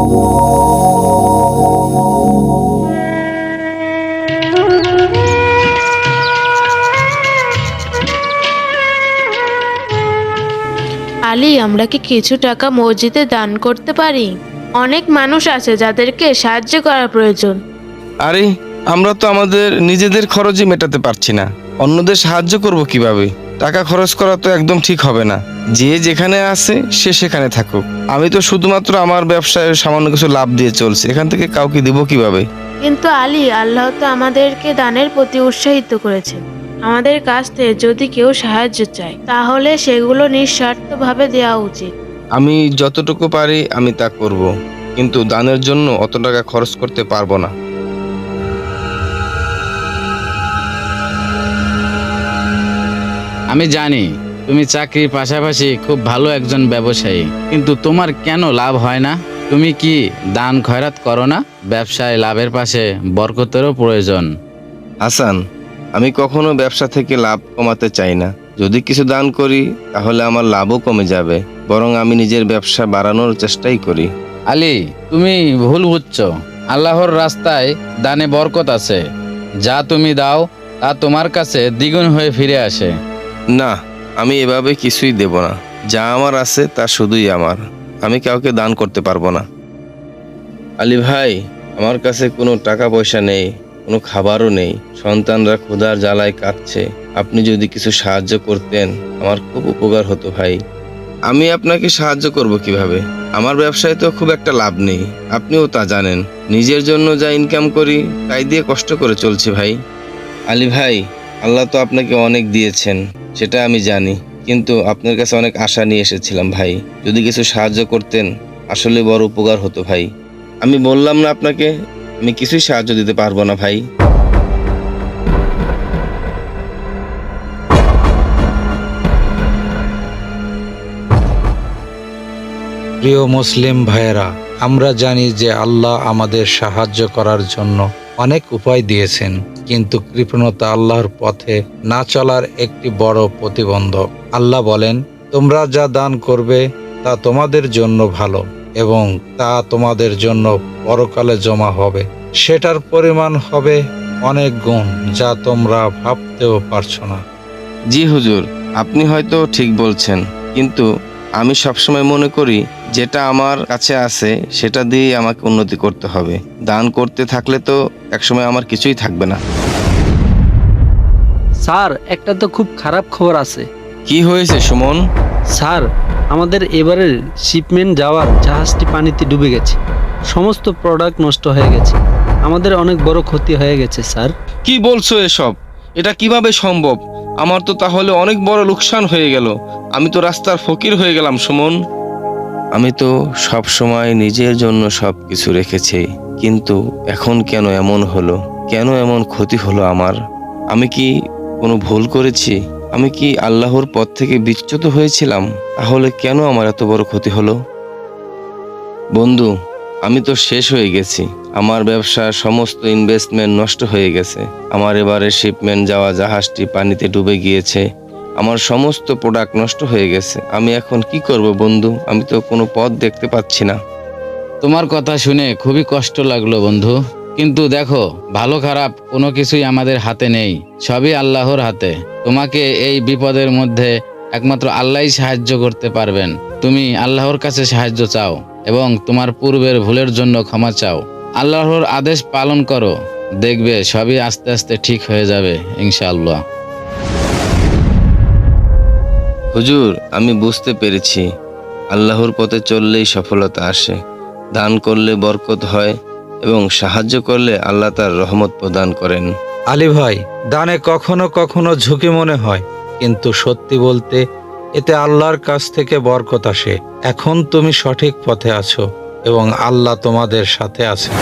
আলী, আমরা কি কিছু টাকা মসজিদে দান করতে পারি? অনেক মানুষ আছে যাদেরকে সাহায্য করা প্রয়োজন। আরে, আমরা তো আমাদের নিজেদের খরচই মেটাতে পারছি না, অন্যদের সাহায্য করব কিভাবে? টাকা খরচ করা তো একদম ঠিক হবে না। যে যেখানে আছে সে সেখানে থাকুক। আমি তো শুধুমাত্র আমার ব্যবসায় সামান্য কিছু লাভ দিয়ে চলছি, এখান থেকে কাউকে দিব কিভাবে? কিন্তু আলী, আল্লাহ তো আমাদেরকে দানের প্রতি উৎসাহিত করেছেন। আমাদের কাছ থেকে যদি কেউ সাহায্য চায় তাহলে সেগুলো নিঃস্বার্থভাবে দেওয়া উচিত। আমি যতটুকু পারি আমি তা করব, কিন্তু দানের জন্য অত টাকা খরচ করতে পারবো না। আমি জানি তুমি চাকরির পাশাপাশি খুব ভালো একজন ব্যবসায়ী, কিন্তু তোমার কেন লাভ হয় না? তুমি কি দান খয়রাত করো না? ব্যবসায় লাভের পাশে বরকতেরও প্রয়োজন। হাসান, আমি কখনো ব্যবসা থেকে লাভ কমাতে চাই না। যদি কিছু দান করি তাহলে আমার লাভও কমে যাবে, বরং আমি নিজের ব্যবসা বাড়ানোর চেষ্টাই করি। আলী, তুমি ভুল বুঝছো। আল্লাহর রাস্তায় দানে বরকত আছে। যা তুমি দাও তা তোমার কাছে দ্বিগুণ হয়ে ফিরে আসে। না, আমি এভাবে কিছুই দেব না। যা আমার আছে তা শুধুই আমার, আমি কাউকে দান করতে পারবো না। আলী ভাই, আমার কাছে কোনো টাকা পয়সা নেই, কোনো খাবারও নেই। সন্তানরা ক্ষুধার জ্বালায় কাঁদছে। আপনি যদি কিছু সাহায্য করতেন আমার খুব উপকার হতো ভাই। আমি আপনাকে সাহায্য করব কিভাবে? আমার ব্যবসায় তো খুব একটা লাভ নেই, আপনিও তা জানেন। নিজের জন্য যা ইনকাম করি তাই দিয়ে কষ্ট করে চলছি ভাই। আলী ভাই, আল্লাহ তো আপনাকে অনেক দিয়েছেন, সেটা আমি জানি, কিন্তু আপনার কাছে অনেক আশা নিয়ে এসেছিলাম ভাই। যদি কিছু সাহায্য করতেন আসলে বড় উপকার হতো ভাই। আমি বললাম না আপনাকে আমি কিছুই সাহায্য দিতে পারবো না ভাই। প্রিয় মুসলিম ভাইয়েরা, আমরা জানি যে আল্লাহ আমাদের সাহায্য করার জন্য অনেক উপায় দিয়েছেন, কিন্তু কৃপণতা আল্লাহর পথে না চলার একটি বড় প্রতিবন্ধক। আল্লাহ বলেন, তোমরা যা দান করবে তা তোমাদের জন্য ভালো এবং তা তোমাদের জন্য পরকালে জমা হবে। সেটার পরিমাণ হবে অনেক গুণ, যা তোমরা ভাবতেও পারছো না। জি হুজুর, আপনি হয়তো ঠিক বলছেন, কিন্তু আমি সবসময় মনে করি যেটা আমার কাছে আছে সেটা দিয়েই আমাকে উন্নতি করতে হবে। দান করতে থাকলে তো একসময় আমার কিছুই থাকবে না। স্যার, একটা তো খুব খারাপ খবর আছে। কি হয়েছে সুমন? স্যার, আমাদের এবারের শিপমেন্ট যাওয়ার জাহাজটি পানিতে ডুবে গেছে। সমস্ত প্রোডাক্ট নষ্ট হয়ে গেছে। আমাদের অনেক বড় ক্ষতি হয়ে গেছে স্যার। কি বলছো এসব? এটা কিভাবে সম্ভব? আমার তো তাহলে অনেক বড় লোকসান হয়ে গেল। আমি তো রাস্তার ফকির হয়ে গেলাম সুমন। আমি তো সব সময় নিজের জন্য সবকিছু রেখেছি, কিন্তু এখন কেন এমন হলো? কেন এমন ক্ষতি হলো আমার? আমি কি কোনো ভুল করেছি? আমি কি আল্লাহর পথ থেকে বিচ্যুত হয়েছিলাম? তাহলে কেন আমার এত বড় ক্ষতি হলো? বন্ধু, আমি তো শেষ হয়ে গেছি। আমার ব্যবসার সমস্ত ইনভেস্টমেন্ট নষ্ট হয়ে গেছে। আমার এবারে শিপমেন্ট যাওয়া জাহাজটি পানিতে ডুবে গিয়েছে। আমার সমস্ত প্রোডাক্ট নষ্ট হয়ে গেছে। আমি এখন কি করব বন্ধু? আমি তো কোনো পথ দেখতে পাচ্ছি না। তোমার কথা শুনে খুবই কষ্ট লাগলো বন্ধু, কিন্তু দেখো, ভালো খারাপ কোনো কিছুই আমাদের হাতে নেই, সবই আল্লাহর হাতে। তোমাকে এই বিপদের মধ্যে একমাত্র আল্লাহই সাহায্য করতে পারবেন। তুমি আল্লাহর কাছে সাহায্য চাও এবং তোমার পূর্বের ভুলের জন্য ক্ষমা চাও। আল্লাহর আদেশ পালন করো, দেখবে সবই আস্তে আস্তে ঠিক হয়ে যাবে ইনশাআল্লাহ। হুজুর, আমি বুঝতে পেরেছি, আল্লাহর পথে চললেই সফলতা আসে। দান করলে বরকত হয় এবং সাহায্য করলে আল্লাহ তার রহমত প্রদান করেন। আলী ভাই, দানে কখনো কখনো ঝুঁকি মনে হয়, কিন্তু সত্যি বলতে এতে আল্লাহর কাছ থেকে বরকত আসে। এখন তুমি সঠিক পথে আছো এবং আল্লাহ তোমাদের সাথে আছেন।